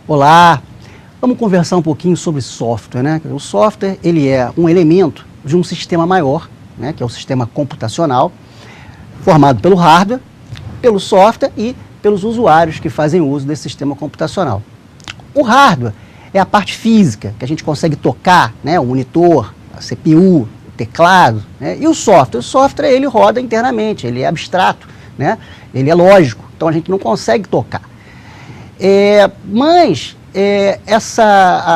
Olá, vamos conversar um pouquinho sobre software, né? O software, ele é um elemento de um sistema maior, né? Que é o sistema computacional, formado pelo hardware, pelo software e pelos usuários que fazem uso desse sistema computacional. O hardware é a parte física, que a gente consegue tocar, né? O monitor, a CPU, o teclado, né? E o software ele roda internamente, ele é abstrato, né? Ele é lógico, então a gente não consegue tocar. Mas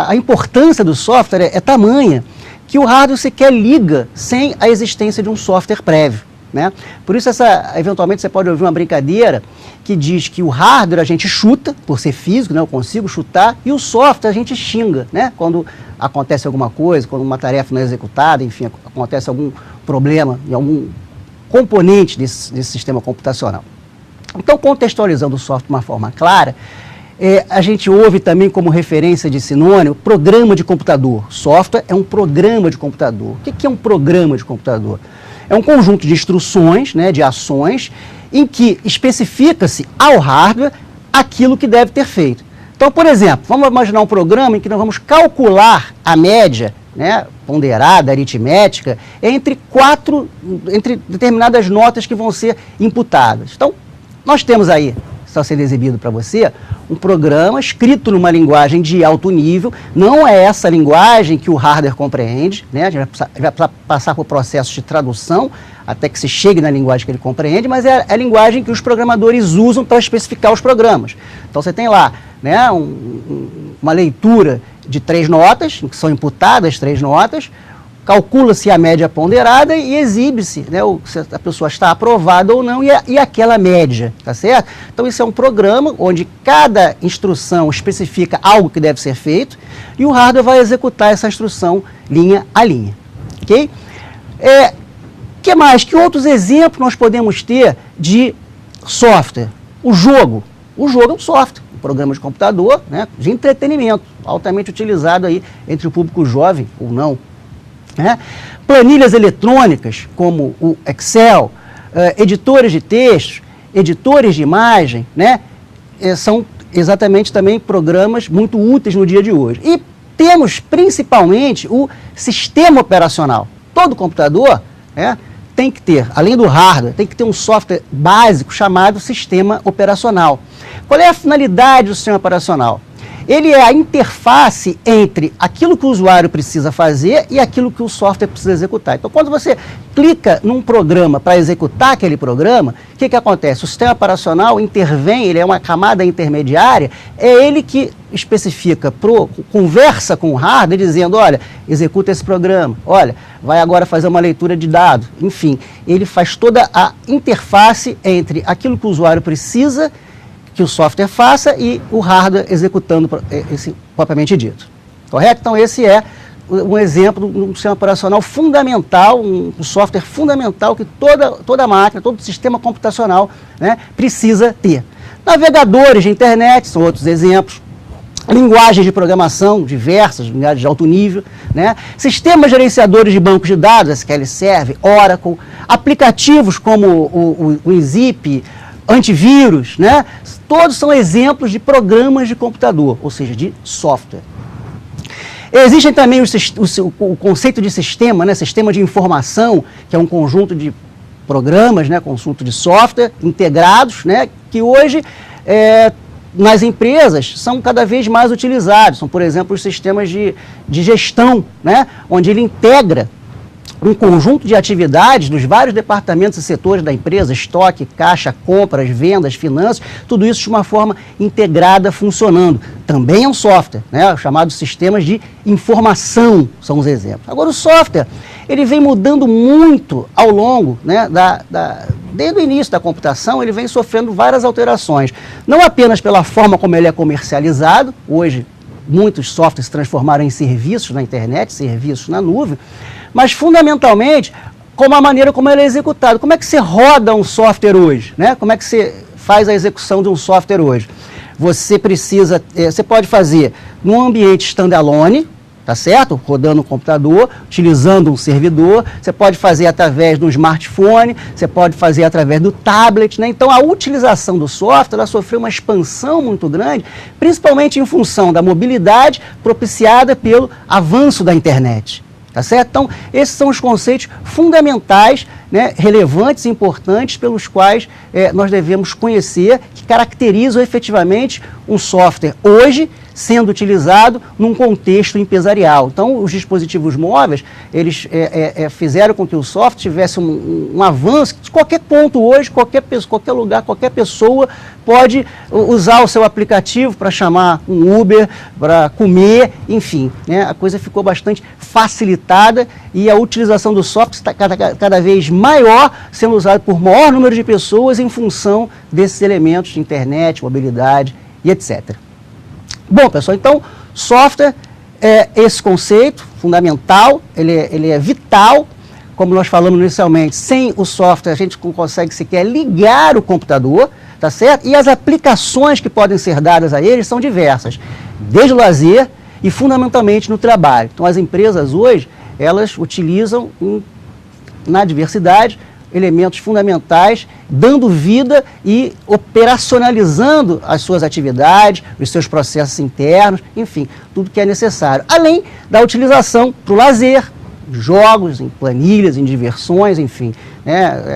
a importância do software é tamanha que o hardware sequer liga sem a existência de um software prévio, né? Por isso, eventualmente, você pode ouvir uma brincadeira que diz que o hardware a gente chuta, por ser físico, né? Eu consigo chutar, e o software a gente xinga, né? Quando acontece alguma coisa, quando uma tarefa não é executada, enfim, acontece algum problema em algum componente desse sistema computacional. Então, contextualizando o software de uma forma clara, a gente ouve também como referência de sinônimo programa de computador. Software é um programa de computador. O que é um programa de computador? É um conjunto de instruções, né, de ações, em que especifica-se ao hardware aquilo que deve ter feito. Então, por exemplo, vamos imaginar um programa em que nós vamos calcular a média, né, ponderada, aritmética, entre determinadas notas que vão ser imputadas. Então, nós temos aí, está sendo exibido para você, um programa escrito numa linguagem de alto nível. Não é essa linguagem que o hardware compreende, né? A gente vai passar por processos de tradução até que se chegue na linguagem que ele compreende, mas é a linguagem que os programadores usam para especificar os programas. Então você tem lá, né, uma leitura de 3 notas, em que são imputadas 3 notas, calcula-se a média ponderada e exibe-se, né, se a pessoa está aprovada ou não e aquela média, tá certo? Então isso é um programa onde cada instrução especifica algo que deve ser feito e o hardware vai executar essa instrução linha a linha, ok? Que mais? Que outros exemplos nós podemos ter de software? O jogo é um software, um programa de computador, né, de entretenimento, altamente utilizado aí entre o público jovem ou não. Planilhas eletrônicas, como o Excel, editores de texto, editores de imagem, né, são exatamente também programas muito úteis no dia de hoje. E temos principalmente o sistema operacional. Todo computador, né, tem que ter, além do hardware, tem que ter um software básico chamado sistema operacional. Qual é a finalidade do sistema operacional? Ele é a interface entre aquilo que o usuário precisa fazer e aquilo que o software precisa executar. Então, quando você clica num programa para executar aquele programa, o que acontece? O sistema operacional intervém, ele é uma camada intermediária, é ele que especifica, conversa com o hardware, dizendo, olha, executa esse programa, olha, vai agora fazer uma leitura de dados. Enfim, ele faz toda a interface entre aquilo que o usuário precisa que o software faça e o hardware executando esse propriamente dito. Correto? Então esse é um exemplo de um sistema operacional fundamental, um software fundamental que toda máquina, todo sistema computacional, né, precisa ter. Navegadores de internet são outros exemplos. Linguagens de programação diversas, linguagens de alto nível, né? Sistemas gerenciadores de bancos de dados, SQL Server, Oracle, aplicativos como o WinZip, antivírus, né? Todos são exemplos de programas de computador, ou seja, de software. Existem também o conceito de sistema, né? Sistema de informação, que é um conjunto de programas, né? Conjunto de software integrados, né? Que hoje, nas empresas, são cada vez mais utilizados. São, por exemplo, os sistemas de gestão, né? Onde ele integra um conjunto de atividades dos vários departamentos e setores da empresa, estoque, caixa, compras, vendas, finanças, tudo isso de uma forma integrada, funcionando. Também é um software, né, chamados sistemas de informação, são os exemplos. Agora, o software, ele vem mudando muito ao longo, né, desde o início da computação, ele vem sofrendo várias alterações. Não apenas pela forma como ele é comercializado, hoje muitos softwares se transformaram em serviços na internet, serviços na nuvem, mas fundamentalmente como a maneira como ele é executado. Como é que você roda um software hoje, né? Como é que você faz a execução de um software hoje? Você pode fazer num ambiente standalone, tá certo? Rodando no computador, utilizando um servidor, você pode fazer através do smartphone, você pode fazer através do tablet, né? Então a utilização do software, ela sofreu uma expansão muito grande, principalmente em função da mobilidade propiciada pelo avanço da internet. Tá certo? Então, esses são os conceitos fundamentais, né, relevantes e importantes pelos quais nós devemos conhecer, que caracterizam efetivamente um software hoje sendo utilizado num contexto empresarial. Então, os dispositivos móveis, eles fizeram com que o software tivesse um avanço, de qualquer ponto hoje, qualquer lugar, qualquer pessoa pode usar o seu aplicativo para chamar um Uber, para comer, enfim, né? A coisa ficou bastante facilitada e a utilização do software está cada vez maior, sendo usado por maior número de pessoas em função desses elementos de internet, mobilidade e etc. Bom, pessoal, então, software é esse conceito fundamental, ele é vital, como nós falamos inicialmente, sem o software a gente não consegue sequer ligar o computador, tá certo? E as aplicações que podem ser dadas a ele são diversas, desde o lazer e fundamentalmente no trabalho. Então, as empresas hoje, elas utilizam na diversidade elementos fundamentais, dando vida e operacionalizando as suas atividades, os seus processos internos, enfim, tudo que é necessário. Além da utilização para o lazer, jogos, em planilhas, em diversões, enfim.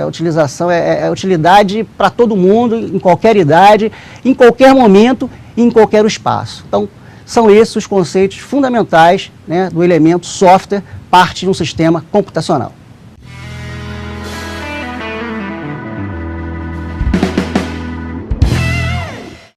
A utilização é utilidade para todo mundo, em qualquer idade, em qualquer momento e em qualquer espaço. Então, são esses os conceitos fundamentais, né, do elemento software, parte de um sistema computacional.